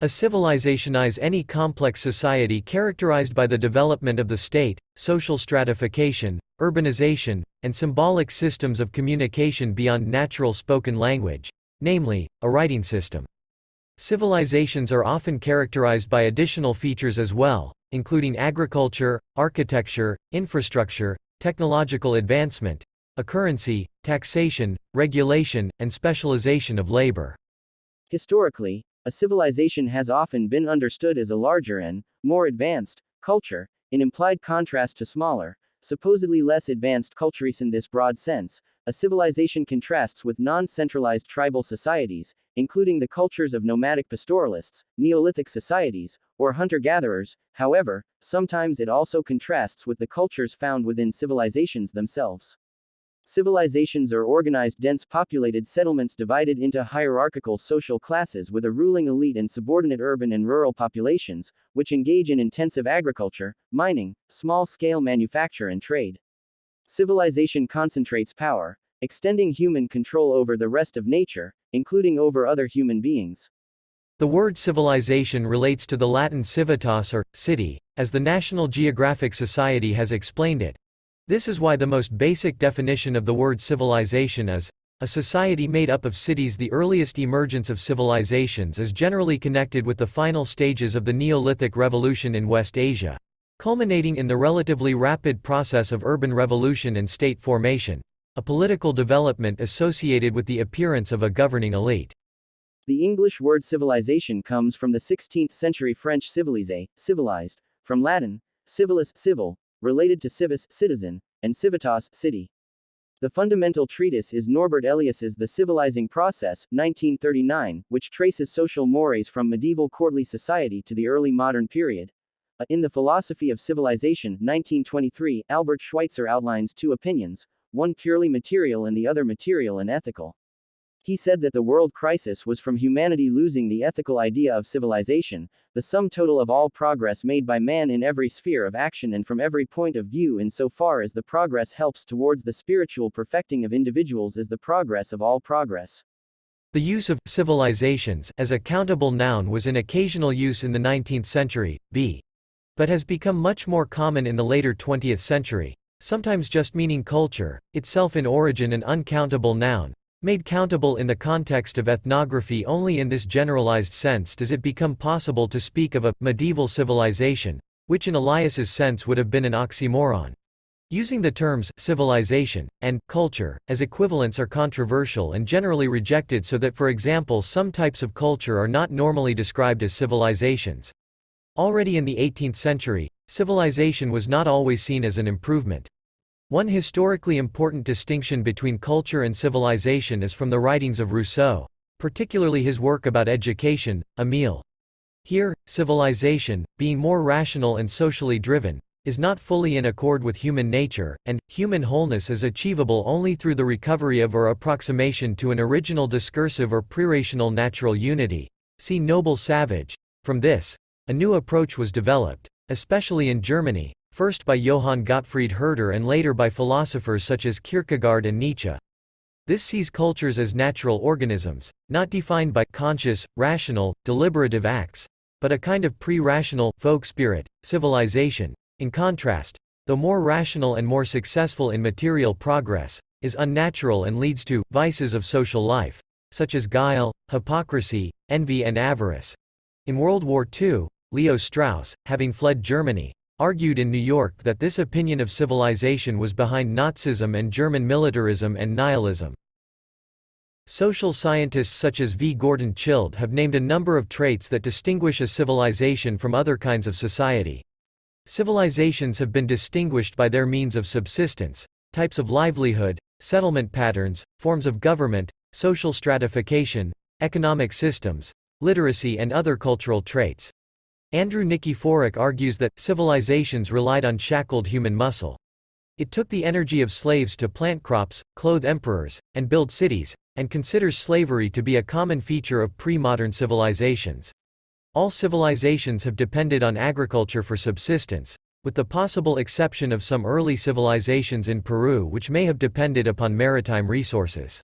A civilization is any complex society characterized by the development of the state, social stratification, urbanization, and symbolic systems of communication beyond natural spoken language, namely, a writing system. Civilizations are often characterized by additional features as well, including agriculture, architecture, infrastructure, technological advancement, a currency, taxation, regulation, and specialization of labor. Historically, a civilization has often been understood as a larger and more advanced culture, in implied contrast to smaller, supposedly less advanced cultures. In this broad sense, a civilization contrasts with non-centralized tribal societies, including the cultures of nomadic pastoralists, Neolithic societies, or hunter-gatherers. However, sometimes it also contrasts with the cultures found within civilizations themselves. Civilizations are organized dense populated settlements divided into hierarchical social classes with a ruling elite and subordinate urban and rural populations, which engage in intensive agriculture, mining, small-scale manufacture and trade. Civilization concentrates power, extending human control over the rest of nature, including over other human beings. The word civilization relates to the Latin civitas or city, as the National Geographic Society has explained it. This is why the most basic definition of the word civilization is a society made up of cities. The earliest emergence of civilizations is generally connected with the final stages of the Neolithic Revolution in West Asia, culminating in the relatively rapid process of urban revolution and state formation, a political development associated with the appearance of a governing elite. The English word civilization comes from the 16th century French civiliser, civilized, from Latin, civilis, civil, related to civis, citizen, and civitas, city. The fundamental treatise is Norbert Elias's The Civilizing Process, 1939, which traces social mores from medieval courtly society to the early modern period. In The Philosophy of Civilization, 1923, Albert Schweitzer outlines two opinions, one purely material and the other material and ethical. He said that the world crisis was from humanity losing the ethical idea of civilization, the sum total of all progress made by man in every sphere of action and from every point of view, insofar as the progress helps towards the spiritual perfecting of individuals, is the progress of all progress. The use of civilizations as a countable noun was in occasional use in the 19th century, but has become much more common in the later 20th century, sometimes just meaning culture, itself in origin an uncountable noun, made countable in the context of ethnography. Only in this generalized sense does it become possible to speak of a medieval civilization, which in Elias's sense would have been an oxymoron. Using the terms civilization and culture as equivalents are controversial and generally rejected, so that, for example, some types of culture are not normally described as civilizations. Already in the 18th century, civilization was not always seen as an improvement. One historically important distinction between culture and civilization is from the writings of Rousseau, particularly his work about education, Émile. Here, civilization, being more rational and socially driven, is not fully in accord with human nature, and human wholeness is achievable only through the recovery of or approximation to an original discursive or prerational natural unity. See Noble Savage. From this, a new approach was developed, especially in Germany, first by Johann Gottfried Herder and later by philosophers such as Kierkegaard and Nietzsche. This sees cultures as natural organisms, not defined by conscious, rational, deliberative acts, but a kind of pre-rational folk spirit. Civilization, in contrast, though more rational and more successful in material progress, is unnatural and leads to vices of social life, such as guile, hypocrisy, envy and avarice. In World War II, Leo Strauss, having fled Germany, argued in New York that this opinion of civilization was behind Nazism and German militarism and nihilism. Social scientists such as V. Gordon Childe have named a number of traits that distinguish a civilization from other kinds of society. Civilizations have been distinguished by their means of subsistence, types of livelihood, settlement patterns, forms of government, social stratification, economic systems, literacy and other cultural traits. Andrew Nikiforuk argues that civilizations relied on shackled human muscle. It took the energy of slaves to plant crops, clothe emperors, and build cities, and considers slavery to be a common feature of pre-modern civilizations. All civilizations have depended on agriculture for subsistence, with the possible exception of some early civilizations in Peru which may have depended upon maritime resources.